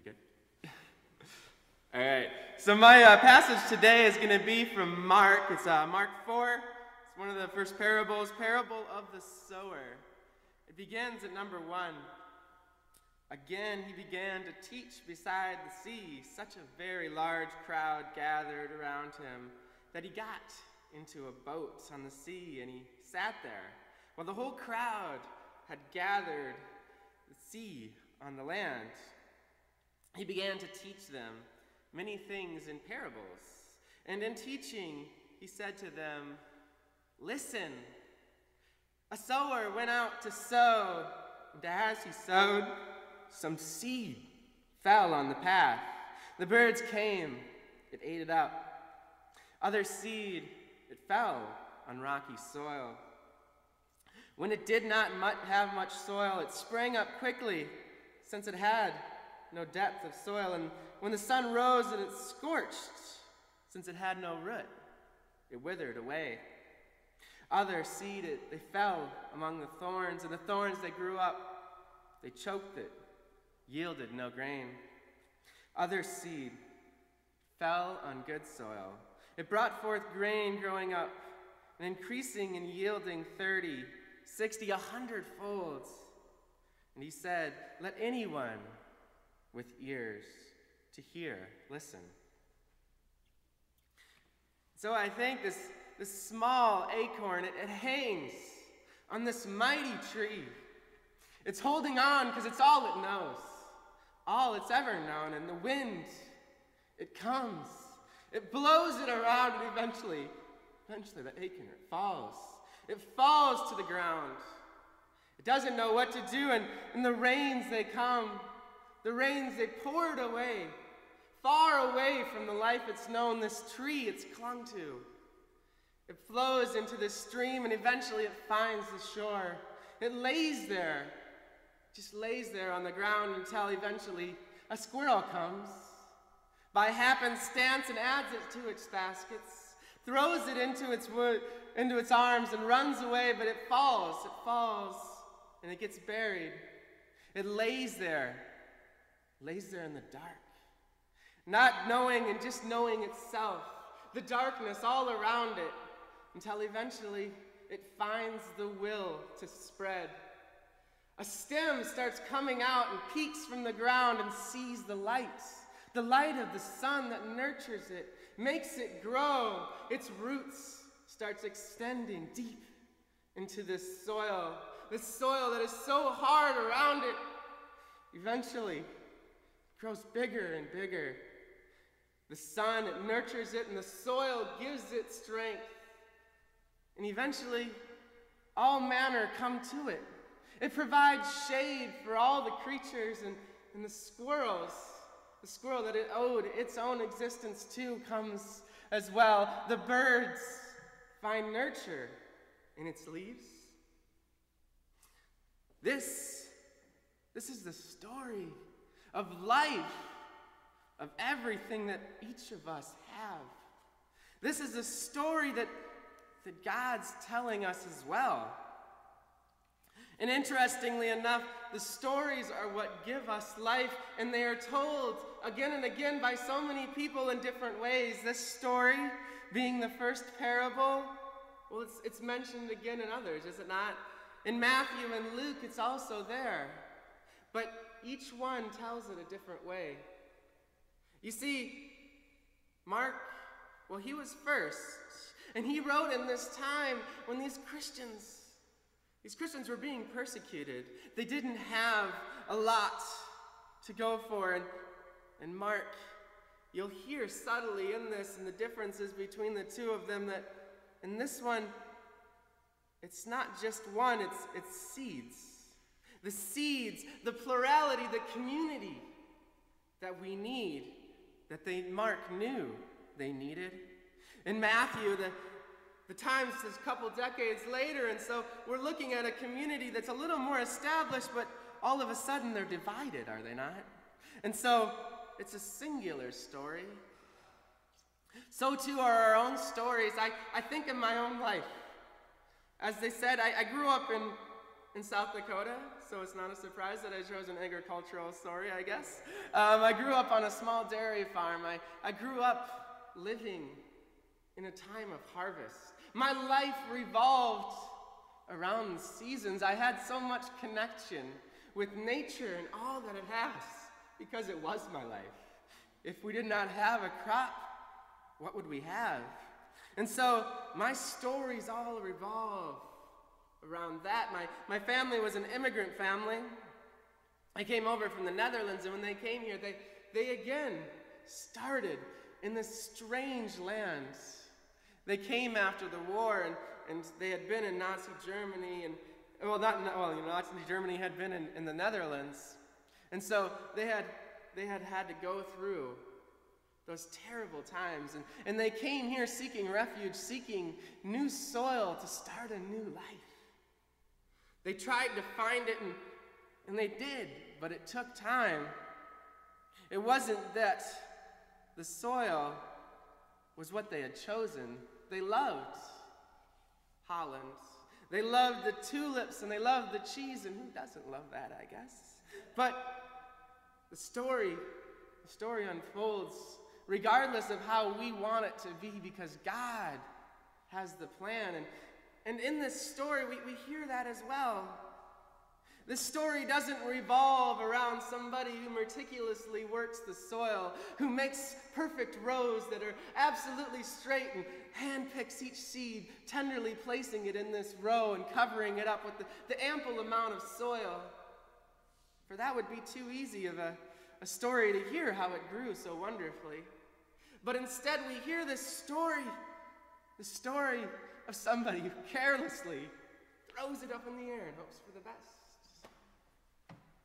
we good? All right. So my passage today is going to be from Mark. It's Mark 4. It's one of the first parables, parable of the sower. It begins at number 1. Again, he began to teach beside the sea. Such a very large crowd gathered around him that he got into a boat on the sea, and he sat there. While the whole crowd had gathered the sea on the land, he began to teach them many things in parables. And in teaching, he said to them, "Listen, a sower went out to sow, and as he sowed, some seed fell on the path. The birds came, it ate it up. Other seed, it fell on rocky soil. When it did not have much soil, it sprang up quickly, since it had no depth of soil. And when the sun rose, it scorched, since it had no root. It withered away. Other seed, they fell among the thorns, and the thorns, they grew up. They choked it, yielded no grain. Other seed fell on good soil. It brought forth grain growing up, and increasing and yielding 30, 60, 100-fold. And he said, let anyone with ears to hear listen." So I think this small acorn, it hangs on this mighty tree. It's holding on because it's all it knows, all it's ever known. And the wind, it comes, it blows it around, and eventually the acorn, it falls. It falls to the ground. It doesn't know what to do, and the rains, they come. The rains, they pour it away, far away from the life it's known, this tree it's clung to. It flows into this stream, and eventually it finds the shore. It lays there, just lays there on the ground until eventually a squirrel comes by happenstance and adds it to its baskets, throws it into its arms and runs away, but it falls, and it gets buried. It lays there in the dark, not knowing and just knowing itself, the darkness all around it, until eventually it finds the will to spread. A stem starts coming out and peeks from the ground and sees the light of the sun that nurtures it, makes it grow. Its roots starts extending deep into this soil that is so hard around it. Eventually, it grows bigger and bigger. The sun, it nurtures it, and the soil gives it strength. And eventually, all manner come to it. It provides shade for all the creatures, and the squirrels. The squirrel that it owed its own existence to comes as well. The birds find nurture in its leaves. This is the story of life, of everything that each of us have. This is a story that God's telling us as well. And interestingly enough, the stories are what give us life, and they are told again and again by so many people in different ways. This story being the first parable, well, it's mentioned again in others, is it not? In Matthew and Luke, it's also there. But each one tells it a different way. You see, Mark, well, he was first, and he wrote in this time when these Christians were being persecuted. They didn't have a lot to go for. And Mark, you'll hear subtly in this and the differences between the two of them that in this one, it's not just one, it's seeds. The seeds, the plurality, the community that we need, that Mark knew they needed. In Matthew, the time's a couple decades later, and so we're looking at a community that's a little more established, but all of a sudden they're divided, are they not? And so it's a singular story. So too are our own stories. I think in my own life. As they said, I grew up in South Dakota, so it's not a surprise that I chose an agricultural story, I guess. I grew up on a small dairy farm. I grew up living in a time of harvest. My life revolved around the seasons. I had so much connection with nature and all that it has because it was my life. If we did not have a crop, what would we have? And so my stories all revolve around that. My family was an immigrant family. I came over from the Netherlands, and when they came here, they again started in this strange land. They came after the war, and they had been in Nazi Germany, and Nazi Germany had been in the Netherlands, and so they had to go through those terrible times, and they came here seeking refuge, seeking new soil to start a new life. They tried to find it, and they did, but it took time. It wasn't that the soil was what they had chosen. They loved Holland. They loved the tulips, and they loved the cheese, and who doesn't love that, I guess? But the story unfolds regardless of how we want it to be, because God has the plan. And in this story, we hear that as well. This story doesn't revolve around somebody who meticulously works the soil, who makes perfect rows that are absolutely straight and handpicks each seed, tenderly placing it in this row and covering it up with the ample amount of soil. For that would be too easy of a story to hear how it grew so wonderfully. But instead we hear this story, the story of somebody who carelessly throws it up in the air and hopes for the best.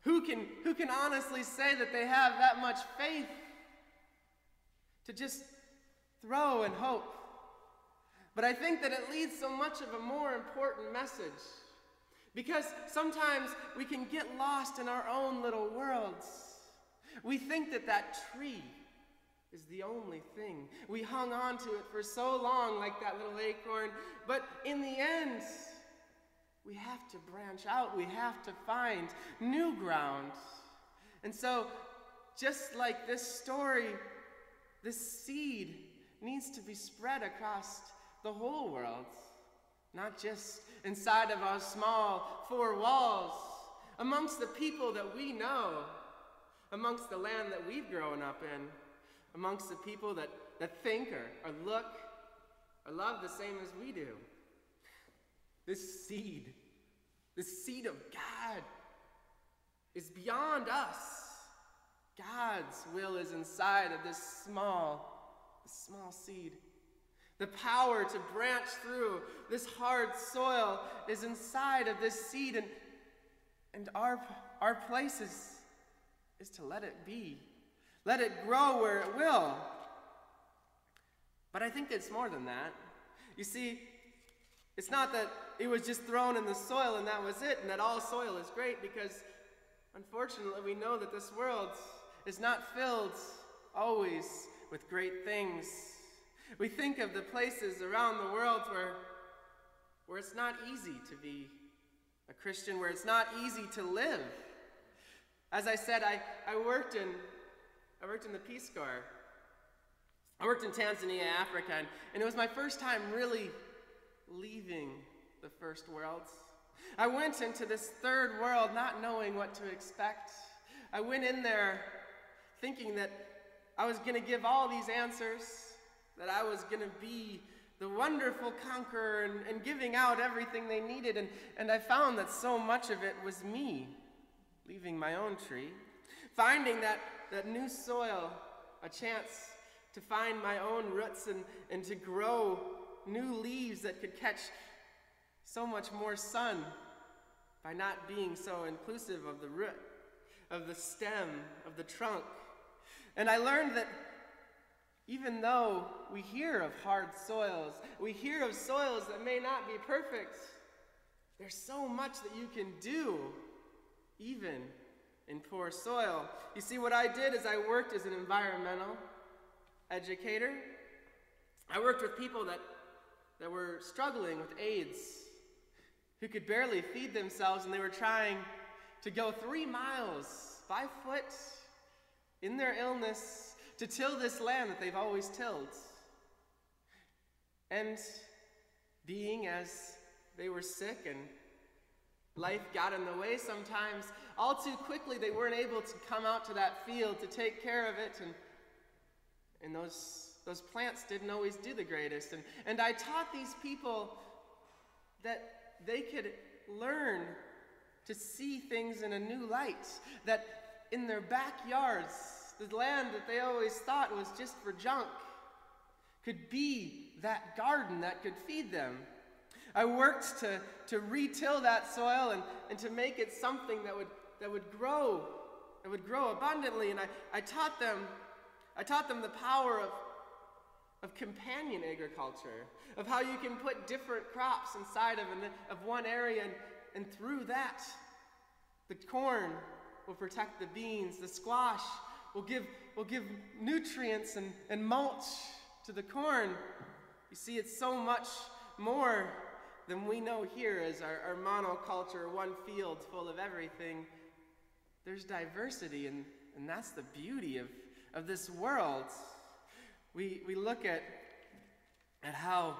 Who can honestly say that they have that much faith to just throw and hope? But I think that it leads so much of a more important message, because sometimes we can get lost in our own little worlds. We think that tree is the only thing. We hung on to it for so long like that little acorn, but in the end, we have to branch out. We have to find new ground. And so, just like this story, this seed needs to be spread across the whole world, not just inside of our small four walls, amongst the people that we know, amongst the land that we've grown up in, amongst the people that think or look or love the same as we do. This seed of God is beyond us. God's will is inside of this small seed. The power to branch through this hard soil is inside of this seed, and our place is to let it be. Let it grow where it will. But I think it's more than that. You see, it's not that it was just thrown in the soil and that was it, and that all soil is great, because unfortunately we know that this world is not filled always with great things. We think of the places around the world where it's not easy to be a Christian, where it's not easy to live. As I said, I worked in the Peace Corps. I worked in Tanzania, Africa, and it was my first time really leaving the first world. I went into this third world not knowing what to expect. I went in there thinking that I was going to give all these answers, that I was going to be the wonderful conqueror and giving out everything they needed, and I found that so much of it was me leaving my own tree, finding that new soil, a chance to find my own roots and to grow new leaves that could catch so much more sun by not being so inclusive of the root, of the stem, of the trunk. And I learned that even though we hear of hard soils, we hear of soils that may not be perfect, there's so much that you can do, even in poor soil. You see, what I did is I worked as an environmental educator. I worked with people that were struggling with AIDS, who could barely feed themselves, and they were trying to go 3 miles by foot in their illness to till this land that they've always tilled. And being as they were sick and life got in the way sometimes, all too quickly they weren't able to come out to that field to take care of it, and those plants didn't always do the greatest. And I taught these people that they could learn to see things in a new light, that in their backyards, the land that they always thought was just for junk could be that garden that could feed them. I worked to re-till that soil and to make it something that would grow abundantly. And I taught them the power of companion agriculture, of how you can put different crops inside of one area, and through that, the corn will protect the beans, the squash will give nutrients and mulch to the corn. You see, it's so much more than we know here as our monoculture, one field full of everything. There's diversity, and that's the beauty of this world. We look at how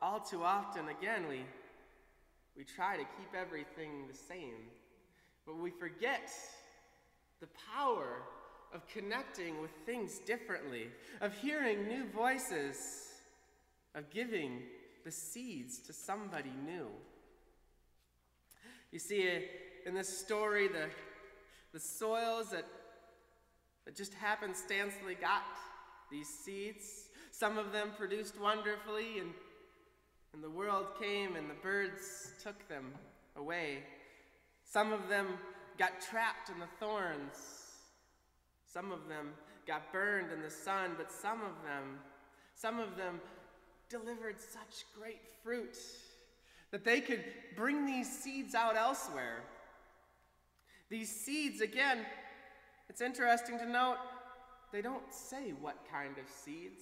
all too often, again, we try to keep everything the same, but we forget the power of connecting with things differently, of hearing new voices, of giving the seeds to somebody new. You see, in this story, the soils that just happenstancely got these seeds, some of them produced wonderfully, and the world came and the birds took them away. Some of them got trapped in the thorns. Some of them got burned in the sun, but some of them delivered such great fruit that they could bring these seeds out elsewhere. These seeds, again, it's interesting to note, they don't say what kind of seeds.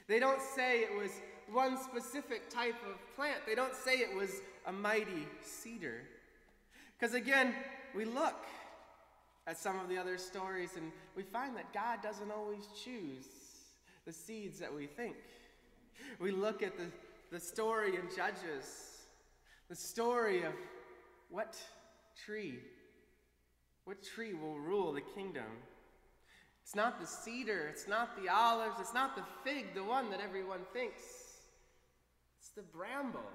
They don't say it was one specific type of plant. They don't say it was a mighty cedar. Because again, we look at some of the other stories and we find that God doesn't always choose the seeds that we think. We look at the story in Judges, the story of what tree will rule the kingdom. It's not the cedar, it's not the olives, it's not the fig, the one that everyone thinks. It's the bramble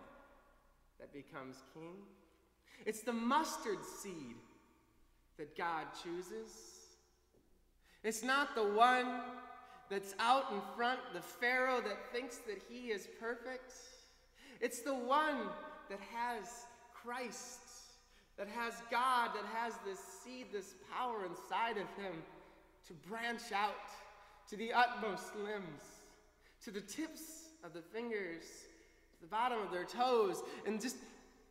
that becomes king. It's the mustard seed that God chooses. It's not the one that's out in front, the Pharaoh that thinks that he is perfect. It's the one that has Christ, that has God, that has this seed, this power inside of him to branch out to the utmost limbs, to the tips of the fingers, to the bottom of their toes, and just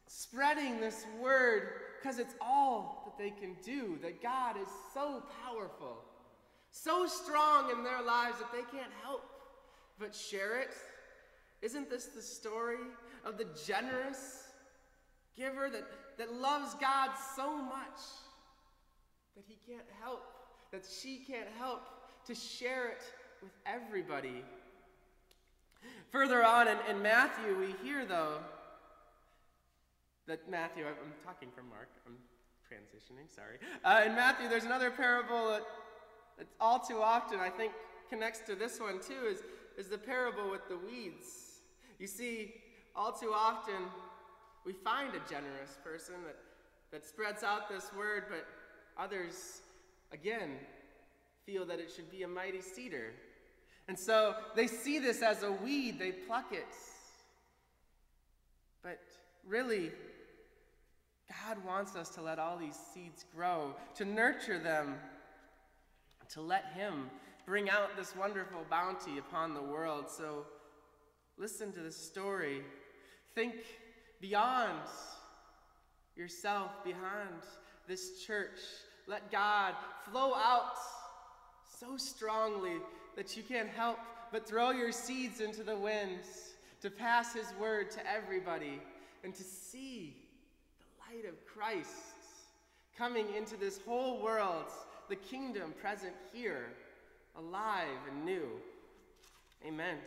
spreading this word, because it's all that they can do, that God is so powerful, so strong in their lives that they can't help but share it. Isn't this the story of the generous giver that loves God so much that he can't help, that she can't help to share it with everybody? Further on in Matthew, we hear, though, that Matthew, I'm talking from Mark, I'm transitioning, sorry. In Matthew, there's another parable that all too often, I think, connects to this one too, is the parable with the weeds. You see, all too often, we find a generous person that spreads out this word, but others, again, feel that it should be a mighty cedar. And so they see this as a weed, they pluck it. But really, God wants us to let all these seeds grow, to nurture them, to let him bring out this wonderful bounty upon the world. So listen to this story. Think beyond yourself, beyond this church. Let God flow out so strongly that you can't help but throw your seeds into the winds to pass his word to everybody. and to see the light of Christ coming into this whole world, the kingdom present here, alive and new. Amen.